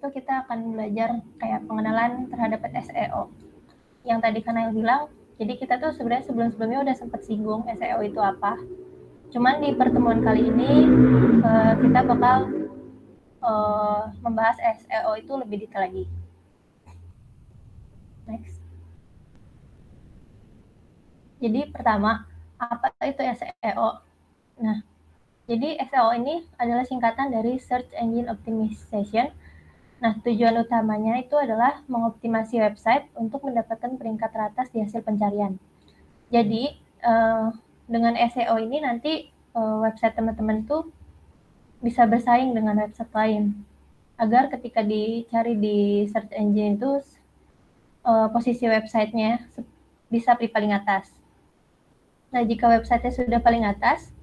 itu kita akan belajar kayak pengenalan terhadap SEO. Yang tadi Kanail bilang, jadi kita tuh sebenarnya sebelum-sebelumnya udah sempat singgung SEO itu apa. Cuman di pertemuan kali ini kita bakal membahas SEO itu lebih detail lagi. Next. Jadi pertama, apa itu SEO? Nah, jadi SEO ini adalah singkatan dari Search Engine Optimization. Nah, tujuan utamanya itu adalah mengoptimasi website untuk mendapatkan peringkat teratas di hasil pencarian. Jadi, dengan SEO ini nanti website teman-teman tuh bisa bersaing dengan website lain. Agar ketika dicari di search engine itu posisi websitenya bisa di paling atas. Nah, jika websitenya sudah paling atas,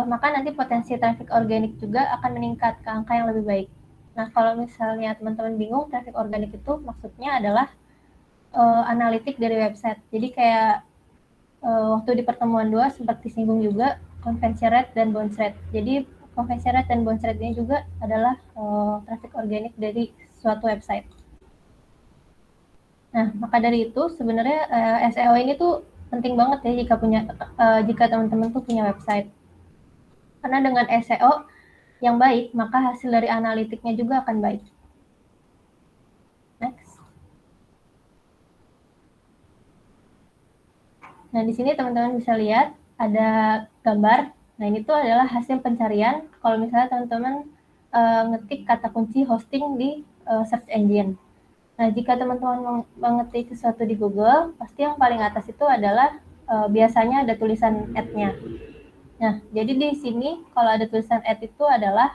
maka nanti potensi traffic organik juga akan meningkat ke angka yang lebih baik. Nah, kalau misalnya teman-teman bingung, traffic organik itu maksudnya adalah analitik dari website. Jadi kayak waktu di pertemuan 2 sempat disinggung juga conversion rate dan bounce rate. Jadi conversion rate dan bounce rate ini juga adalah traffic organik dari suatu website. Nah, maka dari itu sebenarnya SEO ini tuh penting banget ya jika teman-teman tuh punya website. Karena dengan SEO yang baik, maka hasil dari analitiknya juga akan baik. Next. Nah, di sini teman-teman bisa lihat ada gambar. Nah, ini tuh adalah hasil pencarian kalau misalnya teman-teman ngetik kata kunci hosting di search engine. Nah, jika teman-teman mengetik sesuatu di Google, pasti yang paling atas itu adalah biasanya ada tulisan ad-nya. Nah, jadi di sini kalau ada tulisan ad itu adalah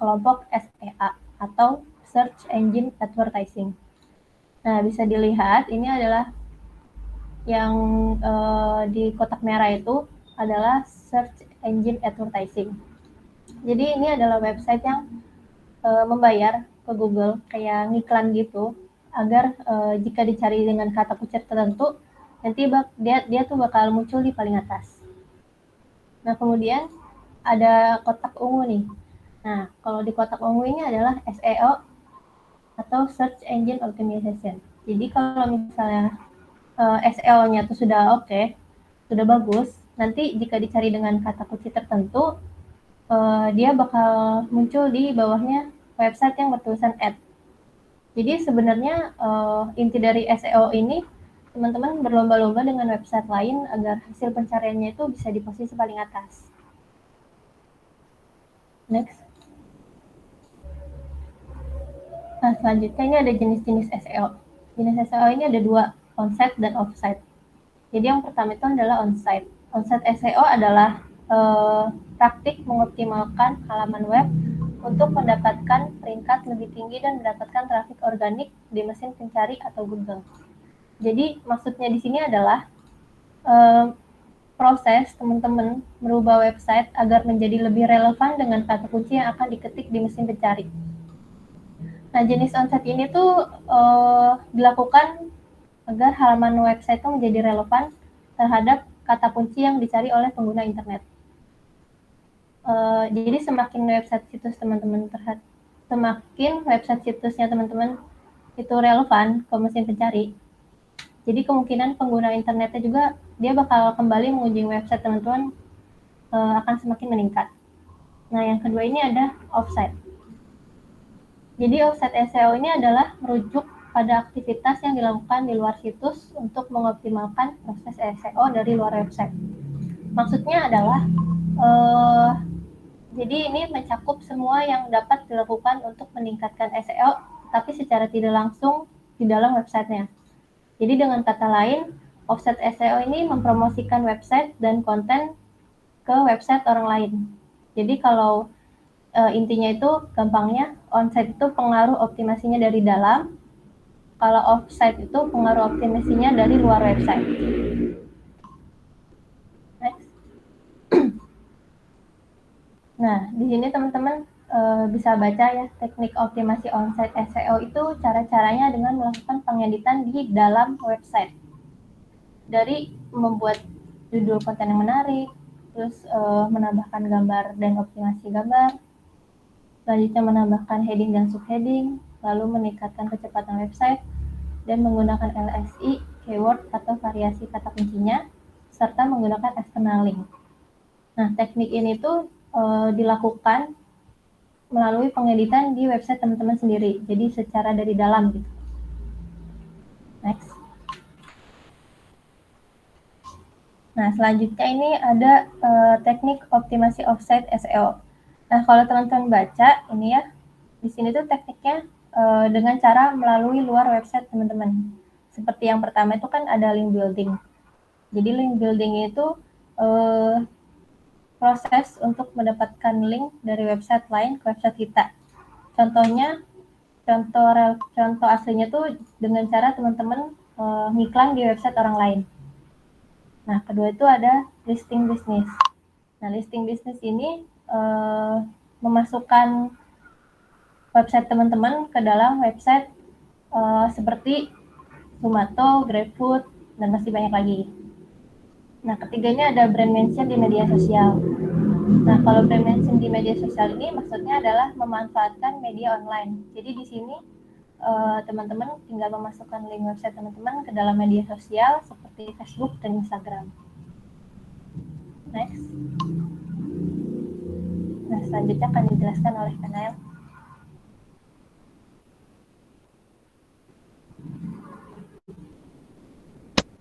kelompok SEA atau Search Engine Advertising. Nah, bisa dilihat ini adalah yang di kotak merah itu adalah Search Engine Advertising. Jadi ini adalah website yang membayar ke Google kayak ngiklan gitu agar jika dicari dengan kata kunci tertentu nanti dia tuh bakal muncul di paling atas. Nah, kemudian ada kotak ungu nih. Nah, kalau di kotak ungu ini adalah SEO atau Search Engine Optimization. Jadi kalau misalnya SEO-nya itu sudah oke, sudah bagus, nanti jika dicari dengan kata kunci tertentu, dia bakal muncul di bawahnya website yang bertulisan ad. Jadi sebenarnya inti dari SEO ini teman-teman berlomba-lomba dengan website lain agar hasil pencariannya itu bisa di posisi paling atas. Next. Nah, selanjutnya ini ada jenis-jenis SEO. Jenis SEO ini ada 2, on-site dan off-site. Jadi yang pertama itu adalah on-site. On-site SEO adalah praktik mengoptimalkan halaman web untuk mendapatkan peringkat lebih tinggi dan mendapatkan traffic organik di mesin pencari atau Google. Jadi maksudnya di sini adalah proses teman-teman merubah website agar menjadi lebih relevan dengan kata kunci yang akan diketik di mesin pencari. Nah, jenis on-site ini tuh dilakukan agar halaman website itu menjadi relevan terhadap kata kunci yang dicari oleh pengguna internet. Jadi semakin website situs teman-teman semakin website situsnya teman-teman itu relevan ke mesin pencari, jadi kemungkinan pengguna internetnya juga dia bakal kembali mengunjungi website teman-teman akan semakin meningkat. Nah, yang kedua ini ada offsite. Jadi offsite SEO ini adalah merujuk pada aktivitas yang dilakukan di luar situs untuk mengoptimalkan proses SEO dari luar website. Maksudnya adalah jadi ini mencakup semua yang dapat dilakukan untuk meningkatkan SEO, tapi secara tidak langsung di dalam websitenya. Jadi dengan kata lain, offsite SEO ini mempromosikan website dan konten ke website orang lain. Jadi kalau intinya itu gampangnya, onsite itu pengaruh optimasinya dari dalam, kalau offsite itu pengaruh optimasinya dari luar website. Next. Nah, di sini teman-teman bisa baca ya teknik optimasi onsite SEO itu cara-caranya dengan melakukan pengeditan di dalam website. Dari membuat judul konten yang menarik, terus menambahkan gambar dan optimasi gambar, Selanjutnya menambahkan heading dan subheading, lalu meningkatkan kecepatan website, dan menggunakan LSI, keyword, atau variasi kata kuncinya, serta menggunakan external link. Nah, teknik ini tuh dilakukan melalui pengeditan di website teman-teman sendiri, jadi secara dari dalam gitu. Next. Nah, selanjutnya ini ada teknik optimasi offsite SEO. Nah, kalau teman-teman baca ini ya, di sini tuh tekniknya dengan cara melalui luar website teman-teman. Seperti yang pertama itu kan ada link building. Jadi link building itu proses untuk mendapatkan link dari website lain ke website kita. Contohnya, contoh aslinya tuh dengan cara teman-teman ngiklan di website orang lain. Nah, kedua itu ada listing bisnis. Nah, listing bisnis ini memasukkan website teman-teman ke dalam website seperti Zomato, GrabFood, dan masih banyak lagi. Nah, ketiganya ada brand mention di media sosial. Nah, kalau brand mention di media sosial ini maksudnya adalah memanfaatkan media online. Jadi di sini teman-teman tinggal memasukkan link website teman-teman ke dalam media sosial seperti Facebook dan Instagram. Next. Nah, selanjutnya akan dijelaskan oleh Kanael.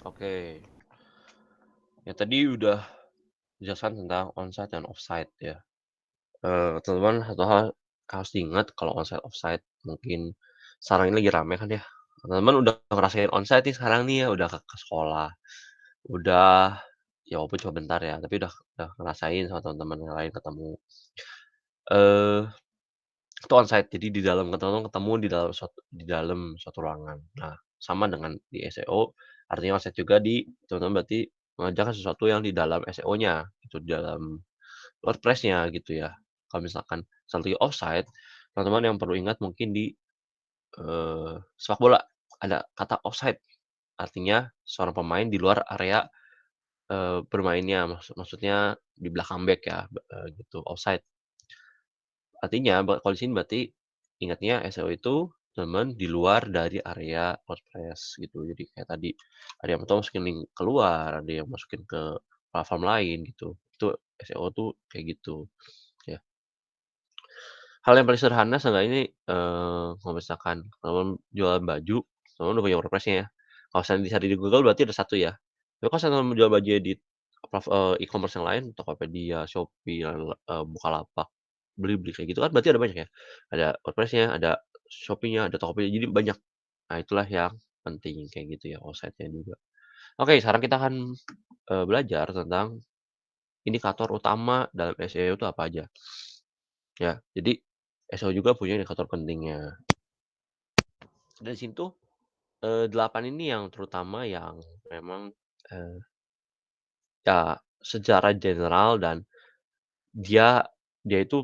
Oke. Ya tadi udah dijelaskan tentang onsite dan offsite ya. Teman-teman satu hal harus diingat kalau onsite offsite mungkin sekarang ini lagi rame kan ya. Teman-teman udah ngerasain onsite nih sekarang nih ya, udah ke sekolah, udah ya walaupun cuma bentar ya, tapi udah ngerasain sama teman-teman yang lain ketemu. Eh itu onsite, jadi di dalam ketemu di dalam suatu ruangan. Nah, sama dengan di SEO, artinya onsite juga di teman-teman berarti mengerjakan sesuatu yang di dalam SEO-nya, gitu, di dalam WordPress-nya gitu ya. Kalau misalkan strategi offsite, teman-teman yang perlu ingat mungkin di sepak bola ada kata offside, artinya seorang pemain di luar area bermainnya, maksudnya di belakang back ya, gitu, offside. Artinya kalau di sini berarti ingatnya SEO itu teman-teman di luar dari area WordPress gitu. Jadi kayak tadi ada yang masukin link keluar, ada yang masukin ke platform lain gitu. Itu SEO tuh kayak gitu ya. Hal yang paling sederhana seenggaknya ini, kalau misalkan teman jualan baju, teman udah punya WordPress-nya ya. Kalau misalnya dicari di Google berarti ada satu ya. Tapi kalau misalnya teman jual bajunya di e-commerce yang lain, Tokopedia, Shopee, Bukalapak, Blibli kayak gitu kan berarti ada banyak ya. Ada WordPress-nya, ada Shopee-nya, ada Tokopedia, jadi banyak. Nah itulah yang penting kayak gitu ya, website-nya juga. Oke, sekarang kita akan, belajar tentang indikator utama dalam SEO itu apa aja. Ya, jadi SEO juga punya indikator pentingnya. Dari sini tuh, 8 ini yang terutama yang memang, eee, ya secara general dan dia dia itu,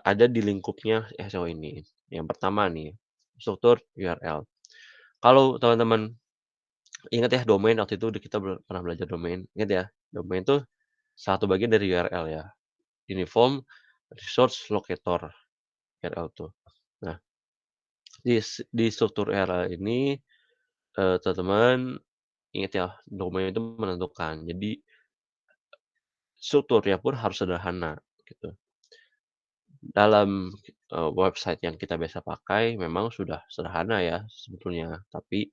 ada di lingkupnya SEO ini. Yang pertama nih, struktur URL. Kalau teman-teman ingat ya domain waktu itu kita pernah belajar domain, ingat ya? Domain itu satu bagian dari URL ya, uniform resource locator, URL tuh. Nah, di struktur URL ini, teman-teman ingat ya, domain itu menentukan. Jadi strukturnya pun harus sederhana gitu. Dalam, website yang kita biasa pakai memang sudah sederhana ya sebetulnya, tapi,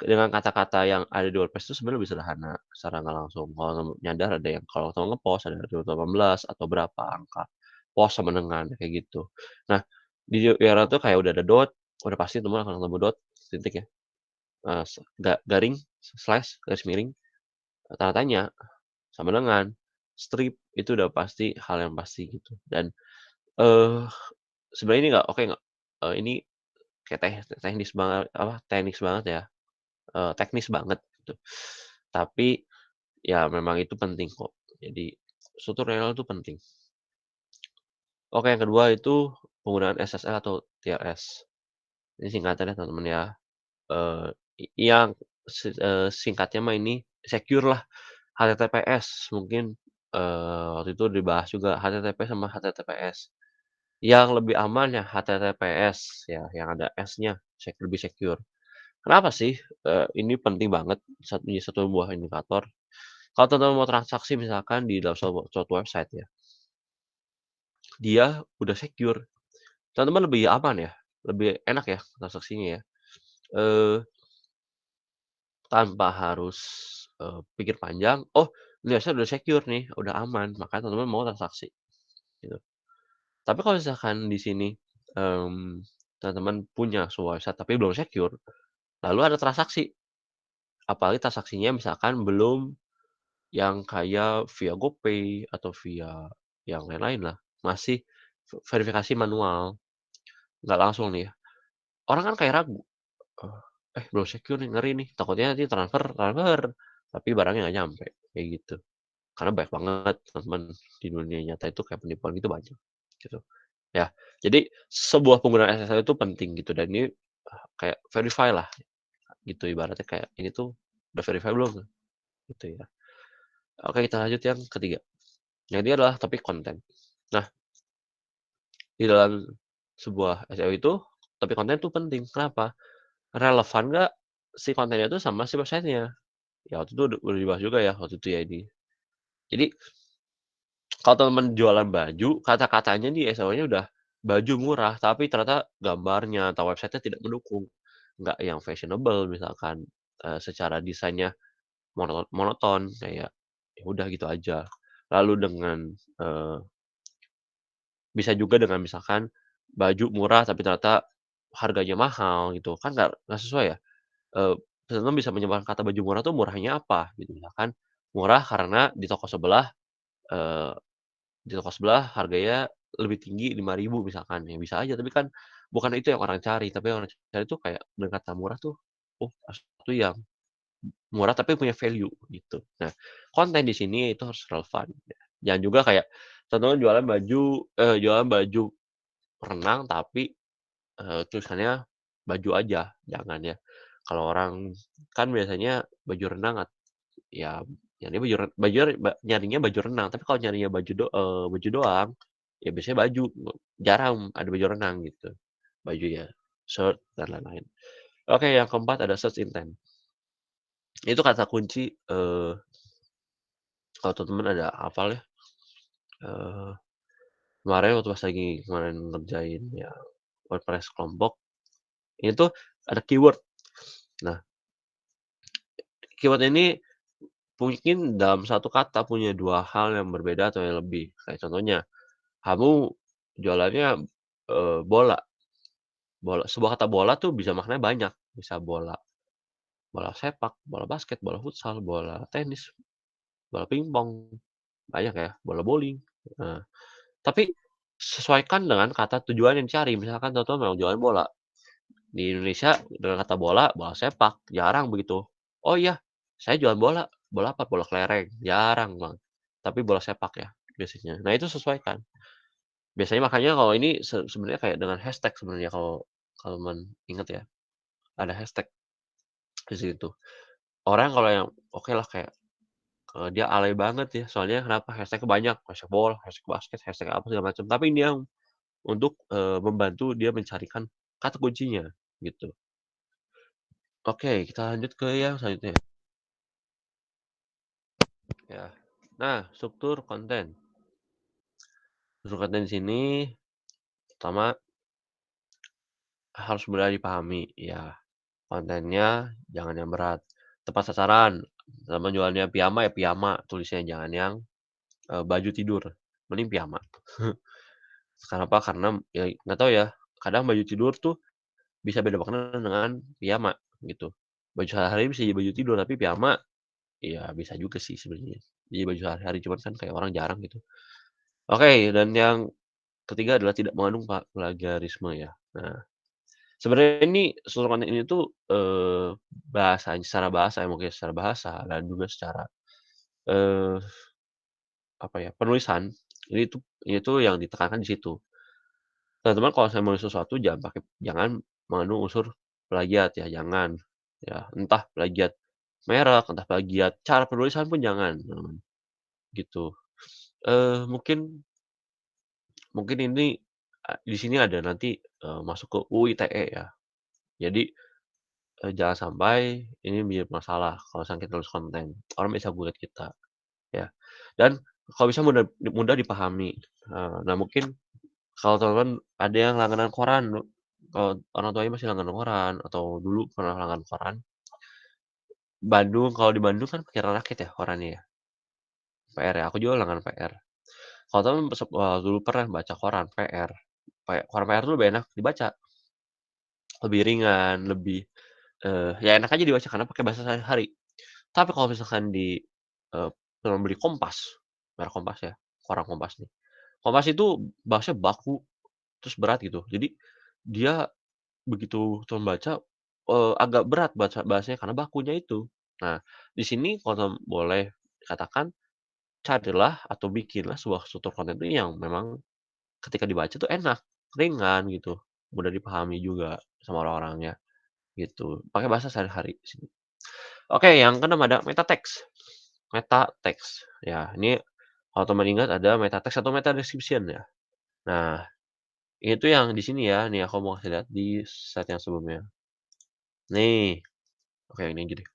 dengan kata-kata yang ada di WordPress itu sebenarnya lebih sederhana secara nggak langsung. Kalau nyadar ada yang kalau teman nge-post ada 18 atau berapa angka post sama dengan, kayak gitu. Nah, di URL tuh kayak udah ada dot, udah pasti teman akan ketemu dot, titik ya, garing, slash, garis miring, tanda tanya, sama dengan, strip, itu udah pasti hal yang pasti gitu. Dan, eee, sebenarnya ini nggak oke nggak, ini kayak teknis banget ya, teknis banget gitu. Tapi, ya memang itu penting kok. Jadi, struktur URL itu penting. Oke, yang kedua itu penggunaan SSL atau TLS. Ini singkatannya teman-teman ya, eee, yang singkatnya mah ini secure lah, HTTPS mungkin, waktu itu dibahas juga HTTP sama HTTPS. Yang lebih aman ya HTTPS ya, yang ada S-nya, lebih secure. Kenapa sih, ini penting banget menjadi satu buah indikator. Kalau teman-teman mau transaksi misalkan di dalam suatu website ya, dia udah secure, teman-teman lebih aman ya, lebih enak ya transaksinya ya, eee, tanpa harus, pikir panjang, "Oh, ini website udah secure nih, udah aman," makanya teman-teman mau transaksi, gitu. Tapi kalau misalkan di sini, teman-teman punya sebuah website tapi belum secure, lalu ada transaksi, apalagi transaksinya misalkan belum yang kayak via GoPay atau via yang lain-lain lah, masih verifikasi manual, nggak langsung nih ya. Orang kan kayak ragu, eee, belum secure nih, ngeri nih, takutnya nanti transfer transfer, tapi barangnya nggak nyampe, kayak gitu. Karena banyak banget teman-teman di dunia nyata itu kayak penipuan gitu banyak, gitu. Ya, jadi sebuah penggunaan SSL itu penting gitu dan ini, kayak verify lah gitu, ibaratnya kayak ini tuh udah verify belum, gitu ya. Oke, kita lanjut yang ketiga. Yang ini adalah topik konten. Nah, di dalam sebuah SEO itu, topik konten itu penting. Kenapa? Relevan nggak si kontennya itu sama si website-nya. Ya waktu itu udah dibahas juga ya waktu itu ya ini. Jadi kalau teman jualan baju, kata-katanya di SEO-nya udah baju murah, tapi ternyata gambarnya atau website-nya tidak mendukung. Nggak yang fashionable misalkan, secara desainnya monoton kayak ya udah gitu aja. Lalu dengan, eee, bisa juga dengan misalkan baju murah tapi ternyata harganya mahal gitu, kan nggak sesuai ya. Teman-teman bisa menyimpulkan kata baju murah tuh murahnya apa gitu, misalkan murah karena eee, di toko sebelah harganya lebih tinggi 5.000 misalkan, ya bisa aja, tapi kan bukan itu yang orang cari, tapi yang orang cari tuh kayak dengan kata murah tuh, oh sesuatu yang murah tapi punya value gitu. Nah, konten di sini itu harus relevan, ya. Jangan juga kayak teman-teman jualan baju renang tapi, tulisannya baju aja, jangan ya. Kalau orang kan biasanya baju renang ya nyarinya nyarinya baju renang, tapi kalau nyarinya baju doang, ya biasanya baju, jarang ada baju renang gitu. Baju ya shirt dan lain-lain. Oke, yang keempat ada search intent. Itu kata kunci, kalau teman-teman ada hafal ya, eee, kemarin waktu pas lagi kemarin ngerjain ya WordPress kelompok, ini tuh ada keyword. Nah, keyword ini mungkin dalam satu kata punya 2 hal yang berbeda atau yang lebih. Kayak contohnya, kamu jualannya, bola. Sebuah kata bola tuh bisa maknanya banyak, bisa bola bola sepak, bola basket, bola futsal, bola tenis, bola pingpong, banyak ya, bola bowling. Nah, tapi sesuaikan dengan kata tujuan yang dicari, misalkan contoh mau jualan bola. Di Indonesia dengan kata bola, bola sepak, jarang begitu. "Oh iya, saya jualan bola, bola apa? Bola kelereng." Jarang banget, tapi bola sepak ya biasanya. Nah itu sesuaikan. Biasanya makanya kalau ini sebenarnya kayak dengan hashtag sebenarnya kalau kalau inget ya, ada hashtag di situ. Orang kalau yang okelah kayak, dia alay banget ya, soalnya kenapa, hashtag-nya banyak, hashtag bola, hashtag basket, hashtag apa segala macam, tapi ini yang untuk, membantu dia mencarikan kata kuncinya, gitu. Oke, kita lanjut ke yang selanjutnya ya. Nah, struktur konten. Struktur konten di sini pertama harus mudah dipahami, ya. Kontennya jangan yang berat, tepat sasaran, sama jualannya piyama ya piyama tulisnya, jangan yang, baju tidur, mending piyama. Kenapa? Karena ya nggak tahu ya, kadang baju tidur tuh bisa beda makna dengan piyama gitu. Baju sehari-hari bisa jadi baju tidur, tapi piyama ya bisa juga sih sebenarnya. Jadi baju sehari-hari, cuman kan kayak orang jarang gitu. Oke, dan yang ketiga adalah tidak mengandung plagiarisme ya. Nah, sebenarnya ini struktur konten ini tuh, secara bahasa ya, mungkin secara bahasa dan juga secara, eee, apa ya, penulisan, ini tuh yang ditekankan di situ. Teman-teman kalau saya menulis sesuatu jangan mengandung unsur plagiat ya, jangan. Ya, entah plagiat merek, entah plagiat cara penulisan pun jangan, gitu. Mungkin mungkin ini di sini ada nanti, masuk ke UU ITE ya. Jadi, jangan sampai ini menjadi masalah kalau misalnya kita nulis konten, orang bisa bullet kita, ya. Dan kalau bisa mudah mudah dipahami, nah mungkin kalau teman-teman ada yang langganan koran, kalau orang tuanya masih langganan koran atau dulu pernah langganan koran, kalau di Bandung kan pikiran rakyat ya korannya ya, PR ya, aku juga langganan PR. Kalau teman dulu pernah baca koran PR, koran PR tuh lebih enak dibaca, lebih ringan, lebih, ya enak aja dibaca karena pakai bahasa sehari-hari. Tapi kalau misalkan eee, teman beli Kompas, merek Kompas ya, koran Kompas nih. Kompas itu bahasanya baku, terus berat gitu. Jadi dia begitu teman baca, agak berat bahasanya karena bakunya itu. Nah, di sini kalau boleh dikatakan, carilah atau bikinlah sebuah struktur konten itu yang memang ketika dibaca tuh enak, ringan gitu, mudah dipahami juga sama orang-orangnya, gitu. Pakai bahasa sehari-hari di sini. Oke, yang keenam ada meta text. Meta text. Ya, ini kalau teman ingat ada meta text atau meta description ya. Nah, itu yang di sini ya, nih aku mau kasih lihat di slide yang sebelumnya. Nih, oke ini aja deh.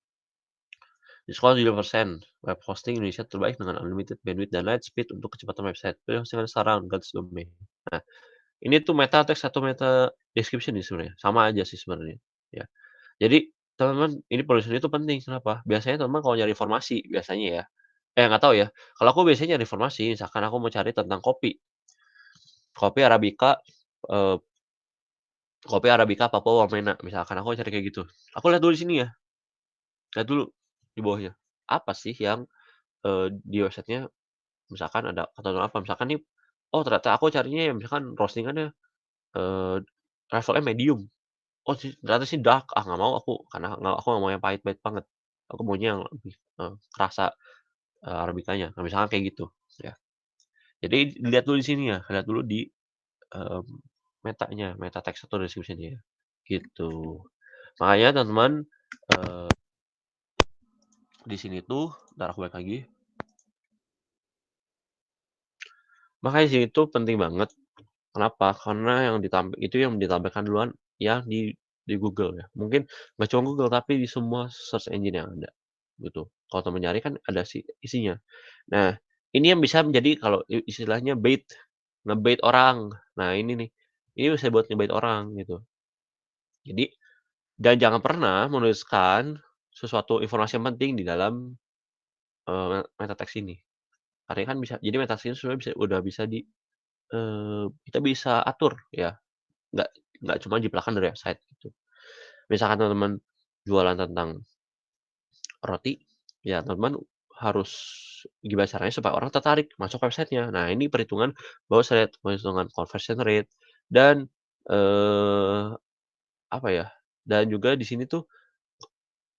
Diskon 7% web hosting Indonesia terbaik dengan unlimited bandwidth dan light speed untuk kecepatan website. Pilih hostingan sekarang, gratis domain. Nah, ini tuh meta text atau meta description nih sebenarnya, sama aja sih sebenarnya, ya. Jadi, teman-teman ini penulisan itu penting, kenapa? Biasanya teman kalau nyari informasi, biasanya ya, nggak tahu ya, kalau aku biasanya nyari informasi, misalkan aku mau cari tentang kopi, kopi Arabica, eee, kopi Arabica Papua Wamena, misalkan aku cari kayak gitu. Aku lihat dulu di sini ya, lihat dulu di bawahnya. Apa sih yang, di website-nya misalkan ada ketentuan apa, misalkan nih, oh ternyata aku carinya yang misalkan roasting-annya, eee, levelnya medium. Oh ternyata sih dark, nggak mau aku, karena aku nggak mau yang pahit-pahit banget. Aku maunya yang lebih, kerasa, arabikanya. Nah misalkan kayak gitu, ya. Jadi dilihat dulu di sini ya, lihat dulu di, mmm, meta text atau description-nya, gitu. Makanya teman-teman, eee, di sini tuh entar aku balik lagi. Makanya di sini tuh penting banget. Kenapa? Karena yang ditampilkan duluan yang di Google ya. Mungkin nggak cuma Google, tapi di semua search engine yang ada, gitu. Kalau teman nyari kan ada isinya. Nah, ini yang bisa menjadi kalau istilahnya nge-bait orang. Nah ini nih, ini bisa buat nge-bait orang gitu. Jadi dan jangan pernah menuliskan sesuatu informasi yang penting di dalam, meta text ini. Karena kan jadi meta text ini sebenarnya udah bisa kita bisa atur ya, nggak nggak cuma jiplakan dari website gitu. Misalkan teman-teman jualan tentang roti, ya teman-teman harus gimana caranya supaya orang tertarik masuk website-nya. Nah, ini perhitungan conversion rate dan, eee, apa ya, dan juga di sini tuh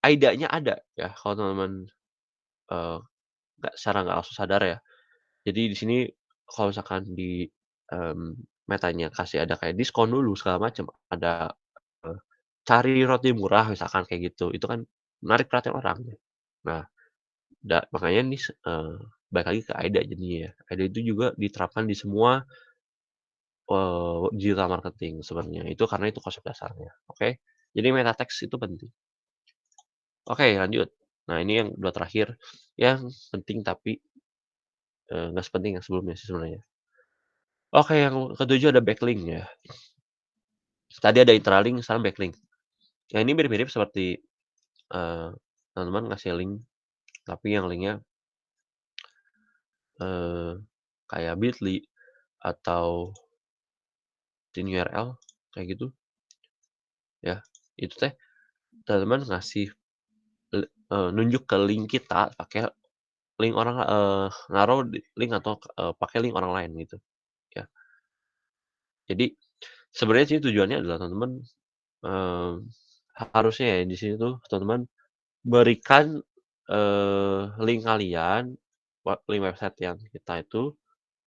AIDA-nya ada ya kalau teman-teman, eee, nggak langsung sadar ya. Jadi di sini kalau misalkan mmm, Metanya kasih ada kayak diskon dulu segala macam, ada, eee, cari roti murah misalkan kayak gitu, itu kan menarik perhatian orang. Nah, makanya nih balik lagi ke AIDA jadinya ya. AIDA itu juga diterapkan di semua, digital marketing sebenarnya, itu karena itu konsep dasarnya, oke. Jadi meta text itu penting. Oke lanjut. Nah ini yang 2 terakhir, yang penting tapi, nggak sepenting yang sebelumnya sih sebenarnya. Oke yang ketujuh ada backlink ya. Tadi ada intralink, sekarang backlink. Ya ini mirip-mirip seperti, eee, teman-teman ngasih link, tapi yang linknya, eee, kayak Bitly atau Tiny URL kayak gitu ya. Itu teh teman-teman nunjuk ke link kita pakai link orang, naruh di link atau, pakai link orang lain gitu ya. Jadi sebenarnya sih tujuannya adalah teman-teman, eee, harusnya ya di sini tuh teman-teman berikan, link kalian, link website yang kita itu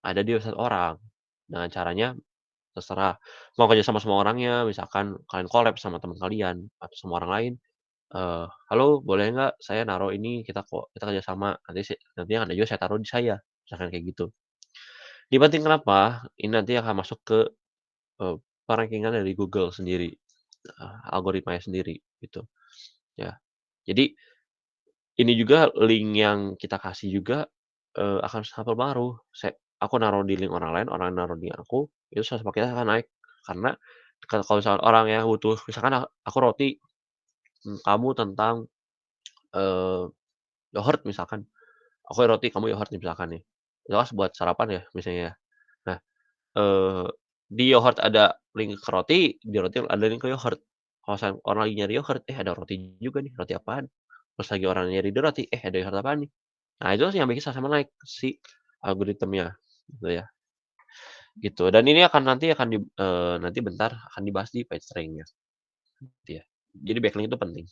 ada di website orang. Dengan caranya terserah, mau kerja sama sama orangnya, misalkan kalian collab sama teman kalian atau sama orang lain, "Halo boleh nggak saya naruh ini, kita kerja sama, nanti yang ada juga saya taruh di saya." Misalkan kayak gitu. Ini penting kenapa? Ini nanti akan masuk ke eee, perankingan dari Google sendiri, algoritmanya sendiri gitu, ya. Jadi ini juga link yang kita kasih juga, akan sangat berpengaruh. Aku naruh di link orang lain, orang naruh di aku, itu sales kita akan naik. Karena kalau misalkan orang yang butuh misalkan aku roti, kamu tentang, eee, yogurt misalkan, aku roti, kamu yogurt nih misalkan nih. Itu kan buat sarapan ya misalnya ya. Nah, eee, di yogurt ada link ke roti, di roti ada link ke yogurt. Kalau misalkan orang lagi nyari yogurt, ada roti juga nih, roti apaan? Pas lagi orang nyari di roti, ada yogurt apaan nih? Nah, itu yang bikin sama-sama naik si algoritmanya, gitu ya, gitu. Dan ini nanti bentar akan dibahas di page rank-nya, gitu ya. Jadi backlink itu penting.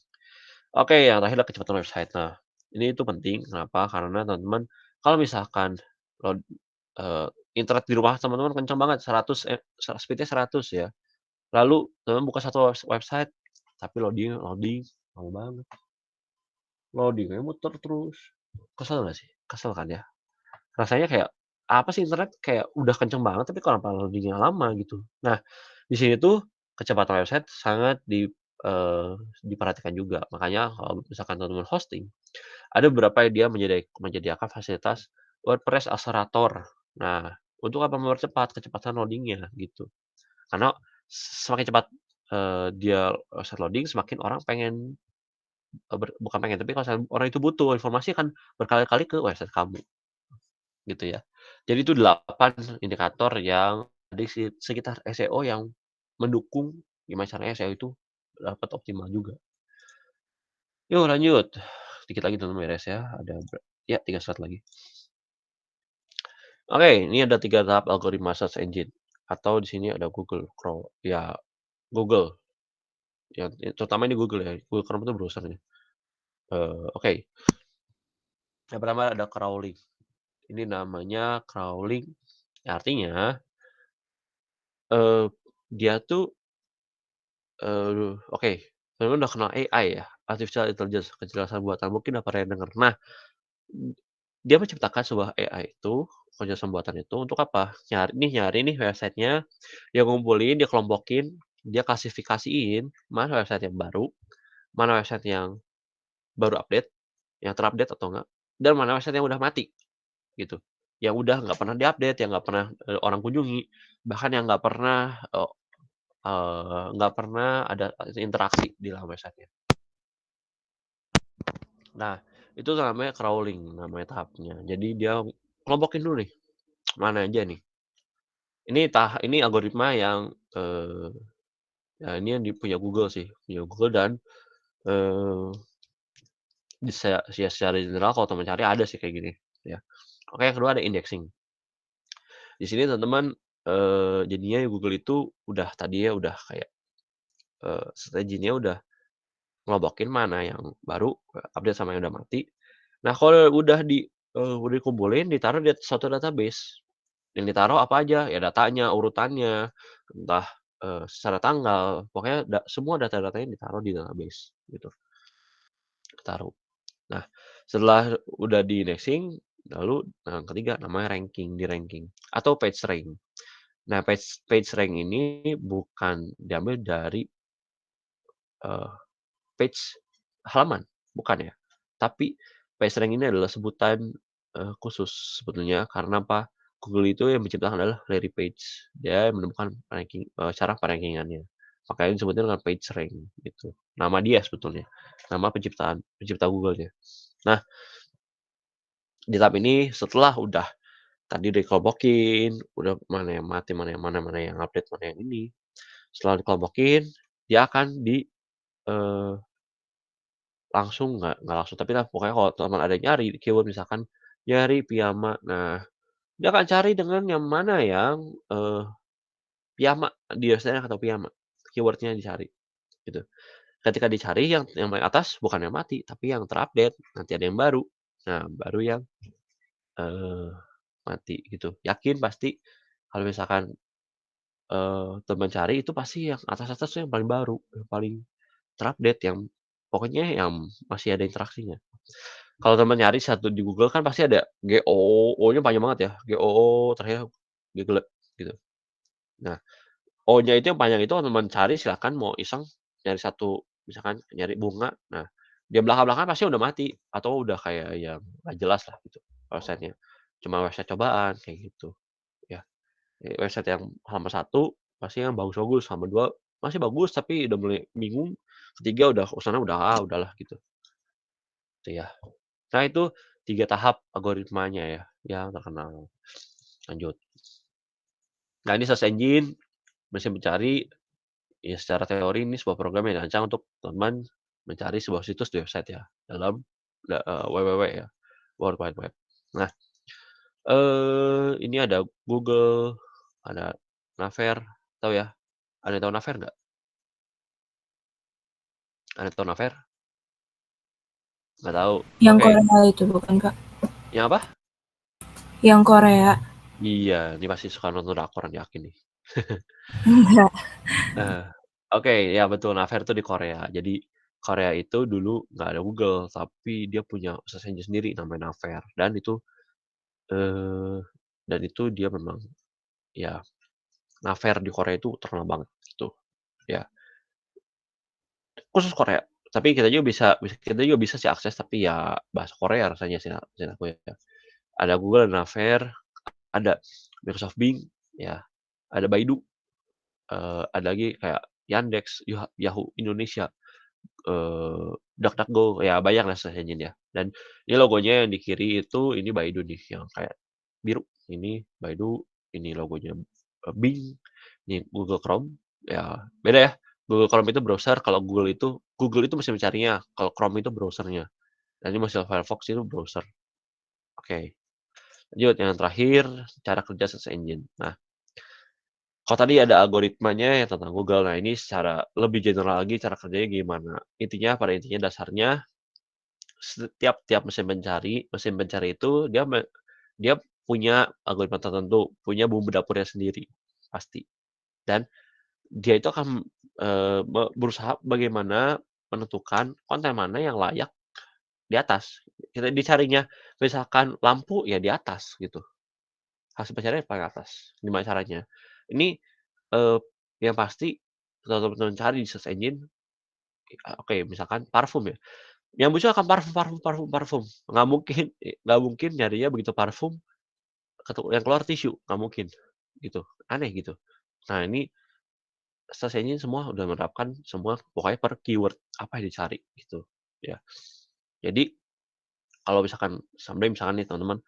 Oke, yang terakhir adalah kecepatan website. Nah, ini itu penting, kenapa? Karena teman-teman kalau misalkan load eee, internet di rumah teman-teman kencang banget 100 speed-nya 100 ya, lalu teman buka satu website, tapi loading loading lama banget, loading-nya muter terus. Kesel nggak sih? Kesel kan ya? Rasanya kayak, apa sih internet kayak udah kenceng banget tapi kenapa loading-nya lama gitu. Nah, di sini tuh kecepatan website sangat diperhatikan juga. Makanya kalau misalkan teman-teman hosting, ada beberapa yang dia menyediakan fasilitas WordPress Accelerator. Nah, untuk apa? Mempercepat kecepatan loading-nya gitu. Karena semakin cepat, dia website loading, semakin orang pengen, bukan pengen, tapi kalau misalnya orang itu butuh informasi akan berkali-kali ke website kamu. Gitu ya. Jadi itu 8 indikator yang di sekitar SEO yang mendukung gimana caranya SEO itu dapat optimal juga. Yuk lanjut, dikit lagi teman-teman beres ya, ada 3 slide lagi. Oke, ini ada 3 tahap algoritma search engine atau di sini ada Google Chrome ya, Google, yang terutama ini Google ya, Google Chrome itu browser-nya. Oke, yang pertama ada crawling. Ini namanya crawling, artinya, eee, dia tuh oke, temen udah kenal AI ya, Artificial Intelligence, kecerdasan buatan, mungkin udah pernah denger. Nah, mmm, dia menciptakan sebuah AI itu, kecerdasan buatan itu untuk apa? Nyari nih website-nya, dia ngumpulin, dia kelompokin, dia klasifikasiin, mana website yang baru, mana website yang baru update, yang terupdate atau enggak, dan mana website yang udah mati, gitu. Yang udah nggak pernah diupdate, yang nggak pernah, orang kunjungi, bahkan yang nggak pernah ada interaksi di dalam website-nya. Nah, itu namanya crawling, namanya tahapnya. Jadi dia kelompokin dulu nih, mana aja nih. Ini algoritma yang, ya ini yang punya Google sih, punya Google dan, eee, secara general kalau teman cari ada sih kayak gini, ya. Oke, yang kedua ada indexing. Di sini teman-teman, jadinya Google itu tadinya udah kayak, strateginya udah ngelompokin mana yang baru, update sama yang udah mati. Nah, kalau udah dikumpulin, ditaruh di suatu database. Yang ditaruh apa aja, ya datanya, urutannya, entah, secara tanggal, pokoknya semua data-datanya ditaruh di database, gitu, ditaruh. Nah, setelah udah di-indexing, lalu yang ketiga namanya ranking, di-ranking atau page rank. Nah, page page rank ini bukan diambil dari, eee, page halaman, bukan ya. Tapi page rank ini adalah sebutan, khusus sebetulnya karena apa, Google itu yang menciptakan adalah Larry Page. Dia yang menemukan cara perankingannya. Makanya disebutnya dengan page rank gitu. Nama dia sebetulnya, nama pencipta Google-nya. Nah, di tahap ini setelah udah tadi dikelompokin, udah mana yang mati, mana yang update, mana yang ini. Setelah dikelompokin, dia akan eee langsung nggak langsung, tapi lah pokoknya kalau teman ada nyari keyword misalkan nyari piyama, nah dia akan cari dengan yang mana yang, piyama, dia biasanya atau piyama, keyword-nya dicari, gitu. Ketika dicari yang paling atas bukan yang mati, tapi yang terupdate, nanti ada yang baru. Nah, baru yang, eee, mati gitu. Yakin pasti kalau misalkan, teman cari itu pasti yang atas-atas tuh yang paling baru, yang paling terupdate, yang pokoknya yang masih ada interaksinya. Kalau teman nyari satu di Google kan pasti ada GOO, O-nya panjang banget ya, GOO terakhir Google gitu. Nah, O-nya itu yang panjang itu teman cari silakan mau iseng nyari satu, misalkan nyari bunga, nah di belakang-belakang pasti udah mati atau udah kayak yang nggak jelas lah gitu website-nya. Cuma website cobaan kayak gitu, ya. Website yang halaman 1 pasti yang bagus-bagus, halaman 2 masih bagus tapi udah mulai bingung, ketiga udah sana udah, udahlah gitu, itu ya. Nah itu 3 tahap algoritmanya ya yang terkenal. Lanjut. Nah ini search engine, mesin pencari. Ya secara teori ini sebuah program yang dirancang untuk teman mencari sebuah situs di website ya, dalam www ya, World Wide Web. Nah, ini ada Google, ada Naver, tahu ya? Ada yang tahu Naver nggak? Ada yang tahu Naver? Nggak tahu. Yang Oke. Korea itu bukan, Kak? Yang apa? Yang Korea. Iya, ini pasti suka nonton drakor yakin nih. Enggak. Heeh. Oke, ya betul Naver tuh di Korea. Jadi Korea itu dulu nggak ada Google, tapi dia punya search engine sendiri namanya Naver Eee, dan itu dia memang ya Naver di Korea itu terkenal banget gitu, ya. Khusus Korea, tapi kita juga bisa sih akses tapi ya bahasa Korea rasanya seingat aku ya. Ada Google, ada Naver, ada Microsoft Bing, ya, ada Baidu, ada lagi kayak Yandex, Yahoo Indonesia, DuckDuckGo, ya banyak lah search engine ya. Dan ini logonya yang di kiri itu ini Baidu nih yang kayak biru, ini Baidu, ini logonya, Bing, ini Google Chrome, ya beda ya. Google Chrome itu browser, kalau Google itu mesin pencarinya, kalau Chrome itu browser-nya. Dan ini Mozilla Firefox itu browser. Oke, lanjut yang terakhir, cara kerja search engine. Nah, kalau tadi ada algoritmanya yang tentang Google, nah ini secara lebih general lagi cara kerjanya gimana. Pada intinya dasarnya setiap tiap mesin pencari itu dia punya algoritma tertentu, punya bumbu dapurnya sendiri, pasti. Dan dia itu akan, berusaha bagaimana menentukan konten mana yang layak di atas. Dicarinya misalkan lampu, ya di atas gitu, hasil pencarian paling atas. Gimana caranya? Ini, eee, yang pasti kalau teman-teman cari di search engine, oke misalkan parfum ya, yang muncul akan parfum parfum parfum parfum, nggak mungkin nyarinya begitu parfum, yang keluar tisu, nggak mungkin, gitu, aneh gitu. Nah ini search engine semua udah menerapkan semua pokoknya per keyword, apa yang dicari gitu, ya. Jadi kalau misalkan someday misalkan nih teman-teman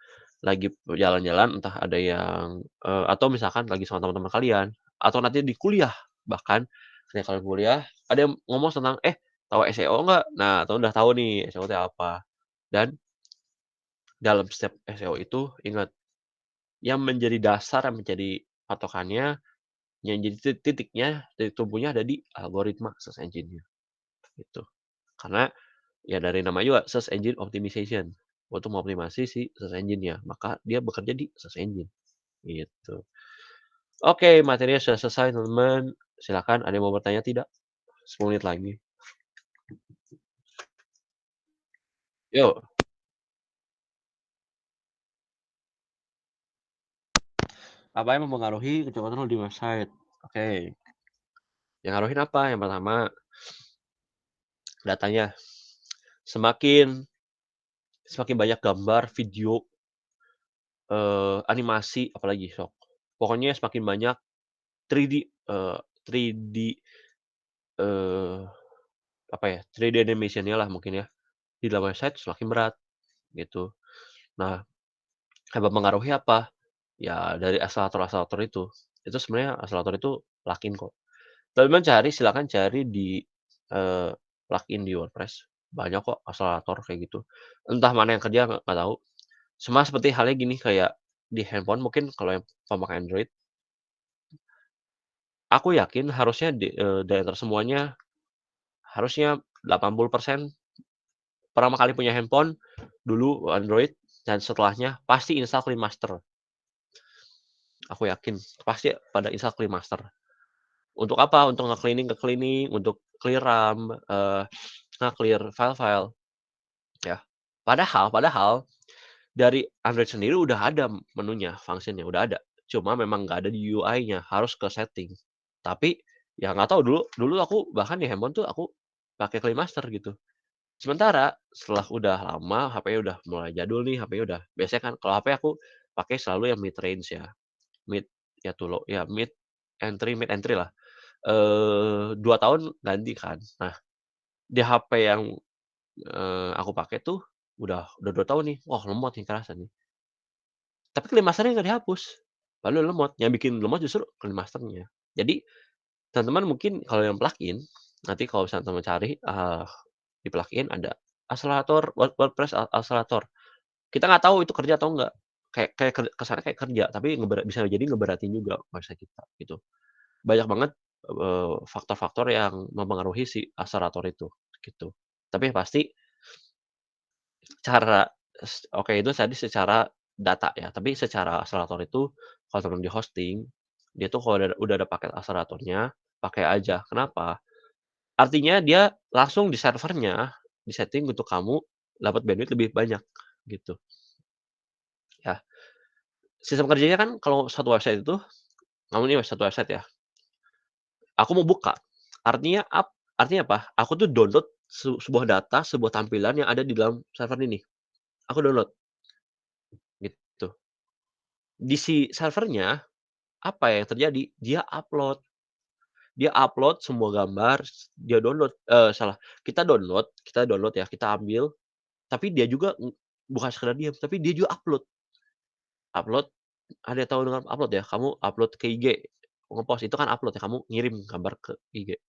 lagi jalan-jalan entah ada yang, atau misalkan lagi sama teman-teman kalian, atau nanti di kuliah bahkan ketika kalian kuliah ada yang ngomong tentang, "Eh, tahu SEO nggak?" Nah, teman udah tahu nih SEO itu apa. Dan dalam setiap SEO itu ingat, yang menjadi dasar, yang menjadi patokannya, yang jadi titik tumpunya ada di algoritma search engine-nya, gitu. Karena ya dari nama juga search engine optimization, untuk mengoptimasi si search engine-nya, maka dia bekerja di search engine, gitu. Oke, materinya sudah selesai teman-teman, silakan ada yang mau bertanya tidak? 10 menit lagi. Yuk, apa yang mempengaruhi kecepatan di website? Oke, yang ngaruhin apa? Yang pertama, datanya. Semakin semakin banyak gambar, video, animasi apalagi sok. Pokoknya semakin banyak 3D, 3D, eee, apa ya, 3D animation-nya lah mungkin ya, di dalam website semakin berat, gitu. Nah, yang mempengaruhi apa? Ya dari akselerator-akselerator itu sebenarnya akselerator itu plugin kok. Teman-teman silakan cari di, eee, plugin di WordPress, banyak kok akselerator kayak gitu. Entah mana yang kerja nggak tahu. Sama seperti halnya gini, kayak di handphone mungkin kalau yang pemakaian Android, aku yakin harusnya di antara semuanya, harusnya 80% pertama kali punya handphone, dulu Android, dan setelahnya pasti install Clean Master. Aku yakin, pasti pada install Clean Master. Untuk apa? Untuk nge-cleaning, untuk clear RAM, nge-clear file-file, ya. Padahal dari Android sendiri udah ada menunya, function-nya, udah ada. Cuma memang nggak ada di UI-nya, harus ke setting. Tapi ya nggak tahu dulu aku bahkan di handphone tuh aku pakai KliMaster gitu. Sementara setelah udah lama HP-nya udah mulai jadul nih, HP-nya udah biasanya kan kalau HP aku pakai selalu yang mid range ya, mid ya to low ya mid entry lah. 2 tahun ganti kan. Nah, di HP yang, aku pakai tuh udah 2 tahun nih, wah lemot nih kerasa nih. Tapi KliMaster-nya nggak dihapus, padahal lemot, yang bikin lemot justru KliMaster-nya. Jadi teman-teman mungkin kalau yang plugin, nanti kalau misalnya teman cari, di plugin ada akselerator WordPress akselerator. Kita nggak tahu itu kerja atau enggak, kayak kesannya kayak kerja, tapi bisa jadi ngeberatin juga website kita, gitu. Banyak banget, faktor-faktor yang mempengaruhi si akselerator itu, gitu. Tapi yang pasti cara oke itu tadi secara data ya, tapi secara akselerator itu kalau teman di hosting, dia tuh kalau udah ada paket akseleratornya, pakai aja. Kenapa? Artinya dia langsung di servernya, di-setting untuk kamu dapat bandwidth lebih banyak, gitu. Ya, sistem kerjanya kan kalau satu website itu, kamu nih satu website ya, aku mau buka, artinya apa? Aku tuh download sebuah data, sebuah tampilan yang ada di dalam server ini. Aku download, gitu. Di si servernya, apa yang terjadi? Dia upload semua gambar, dia download kita download ya, kita ambil, tapi dia juga bukan sekedar diam, tapi dia juga upload. Upload, ada yang tahu dengan upload ya? Kamu upload ke IG, nge-post itu kan upload ya, kamu ngirim gambar ke IG.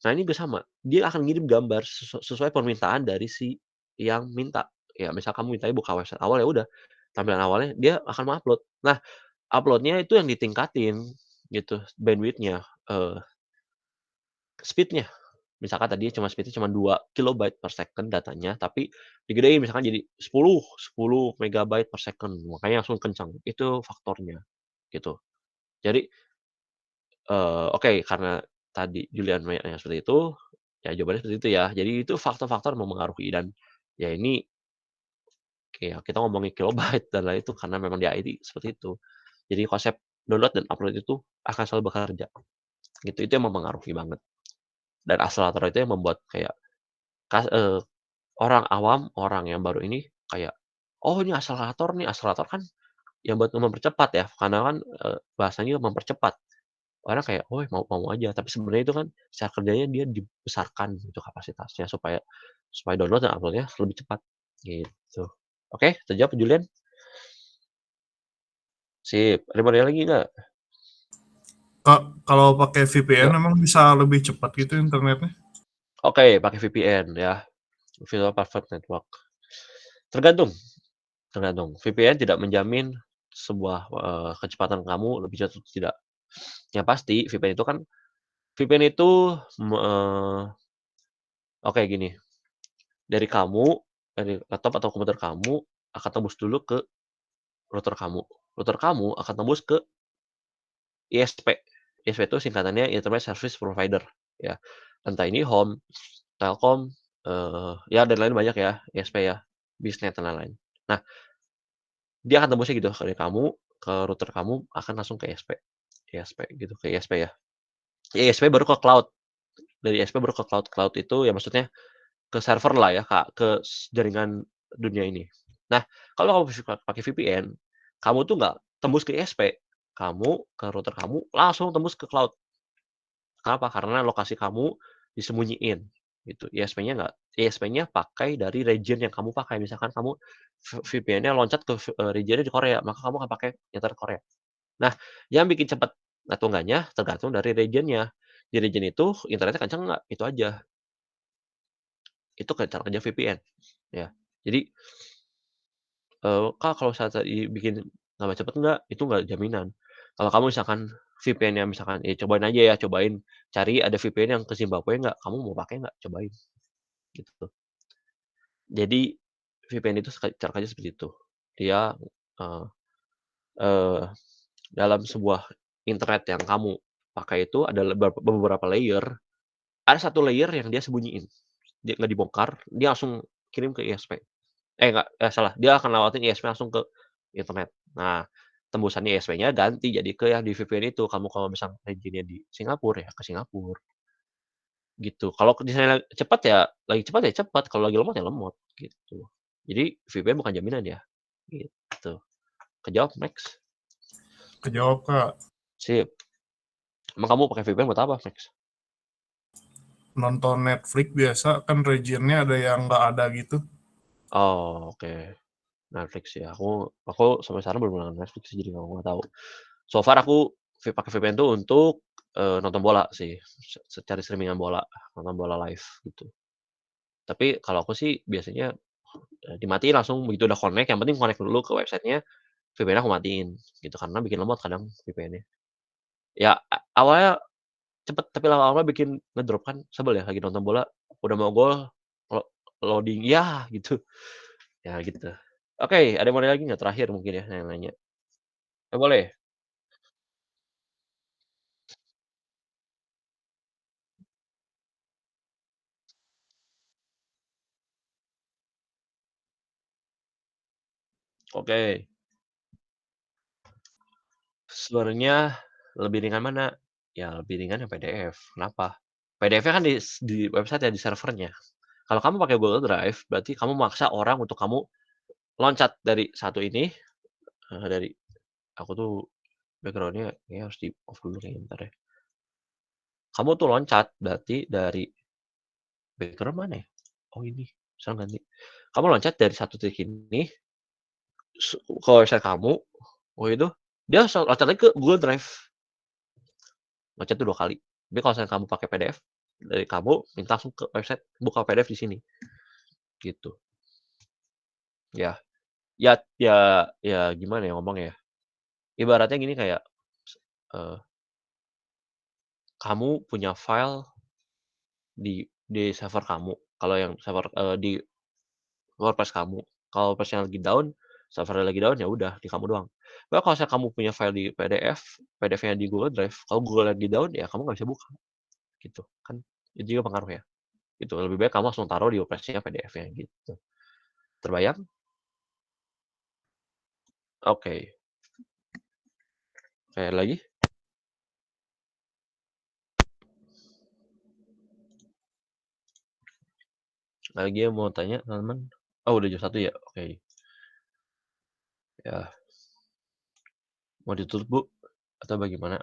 Nah ini juga sama, dia akan ngirim gambar sesuai permintaan dari si yang minta. Ya misal kamu mintanya buka website awal, ya udah, tampilan awalnya dia akan mengupload. Nah, upload-nya itu yang ditingkatin gitu, bandwidth-nya, speed-nya. Misalkan tadi speed-nya cuma 2 kilobyte per second datanya, tapi digedein misalkan jadi 10 megabyte per second, makanya langsung kencang, itu faktornya, gitu. Jadi, oke karena tadi Julian nanya seperti itu, ya jawabannya seperti itu ya. Jadi itu faktor-faktor mempengaruhi dan ya ini kayak kita ngomongin kilobyte dan lain itu karena memang di IT seperti itu. Jadi konsep download dan upload itu akan selalu bekerja, gitu. Itu yang mempengaruhi banget. Dan akselerator itu yang membuat kayak orang awam, orang yang baru ini kayak, "Oh ini akselerator kan yang buat mempercepat ya," karena kan, bahasanya mempercepat. Orang kayak, "Oh mau mau aja," tapi sebenarnya itu kan secara kerjanya dia dibesarkan gitu kapasitasnya supaya supaya download dan upload-nya lebih cepat, gitu. Oke, terjawab Julian? Sip, ada mau nanya lagi nggak? Kalau pakai VPN Yuk. emang bisa lebih cepat gitu internetnya? Oke, pakai VPN ya, Virtual Private Network. Tergantung. VPN tidak menjamin sebuah, kecepatan kamu lebih cepat atau tidak. Yang pasti VPN itu oke gini, dari laptop atau komputer kamu akan tembus dulu ke router kamu. Router kamu akan tembus ke ISP. ISP itu singkatannya Internet Service Provider, ya. Entah ini Home, Telkom, ya dan lain banyak ya, ISP ya, Bisnet dan lain-lain. Nah, dia akan tembusnya gitu dari kamu ke router kamu akan langsung ke ISP gitu, ke ISP ya. ISP baru ke cloud, dari ISP baru ke cloud. Cloud itu ya maksudnya ke server lah ya, Kak, ke jaringan dunia ini. Nah, kalau kamu pakai VPN, kamu tuh nggak tembus ke ISP, kamu ke router kamu langsung tembus ke cloud. Kenapa? Karena lokasi kamu disembunyiin gitu. ISP-nya pakai dari region yang kamu pakai. Misalkan kamu VPN-nya loncat ke region-nya di Korea, maka kamu akan pakai internet Korea. Nah, yang bikin cepat atau enggaknya tergantung dari region-nya. Di region itu internetnya kencang nggak? Itu aja. Itu cara kerja VPN, ya. Jadi, Kak, kalau saya tadi bikin tambah cepet nggak? Itu nggak jaminan. Kalau kamu misalkan VPN-nya misalkan ya cobain aja ya, cobain cari ada VPN yang ke Zimbabwe nggak, kamu mau pakai nggak? Cobain, gitu. Jadi VPN itu cara kerja seperti itu. Dia, eee eee, dalam sebuah internet yang kamu pakai itu ada beberapa layer, ada satu layer yang dia sembunyiin, dia nggak dibongkar, dia langsung kirim ke ISP. Salah, dia akan lewatin ISP langsung ke internet. Nah, tembusan ISP-nya ganti jadi ke yang di VPN itu. Kamu kalau misal region-nya di Singapura, ya ke Singapura. Gitu. Kalau misalnya cepat ya, lagi cepat ya cepat, kalau lagi lemot ya lemot, gitu. Jadi VPN bukan jaminan ya, gitu. Kejawab, Max? Kejawab, Kak. Sip. Emang kamu pakai VPN buat apa, Max? Nonton Netflix biasa kan regionnya ada yang nggak ada gitu. Oh, oke. Netflix ya. Aku sampai sekarang belum nonton Netflix sih, jadi nggak tahu. So far aku pakai VPN tuh untuk nonton bola sih, cari streamingan bola, nonton bola live gitu. Tapi kalau aku sih biasanya dimatiin langsung begitu udah connect, yang penting connect dulu ke websitenya, VPN aku matiin gitu, karena bikin lemot kadang VPN-nya. Ya awalnya cepet, tapi lama-lama bikin ngedrop kan sebel ya, lagi nonton bola udah mau gol, loading, ya gitu. Ya gitu. Oke, ada yang mau nanya lagi nggak? Terakhir mungkin ya yang nanya. Boleh. Oke. Sebenarnya lebih ringan mana? Ya lebih ringan yang PDF. Kenapa? PDF-nya kan di website ya, di servernya. Kalau kamu pakai Google Drive, berarti kamu maksa orang untuk kamu loncat dari satu ini, dari aku tuh background-nya kayaknya harus di-off dulu kayaknya, bentar ya. Kamu tuh loncat berarti dari background mana ya? Oh ini, sekarang ganti. Kamu loncat dari satu titik ini ke website kamu, itu dia loncat lagi ke Google Drive. Loncat tuh 2 kali. Tapi kalau misalnya kamu pakai PDF, dari kamu minta langsung ke website, buka PDF di sini. Gitu. Ya. Ya gimana ya ngomongnya ya, ibaratnya gini kayak, kamu punya file di server kamu, kalau yang server, di WordPress kamu. Kalau WordPress-nya lagi down, servernya lagi down, ya udah di kamu doang. Tapi kalau misalnya kamu punya file di PDF, PDF-nya di Google Drive, kalau Google lagi down, ya kamu nggak bisa buka, gitu. Kan itu juga pengaruh ya, gitu. Lebih baik kamu langsung taruh di WordPress-nya PDF-nya, gitu. Terbayang? Oke. Oke, ada lagi? Ada lagi yang mau tanya, teman-teman? Oh, udah jam 1 ya? Oke. Ya. Mau ditutup, Bu? Atau bagaimana?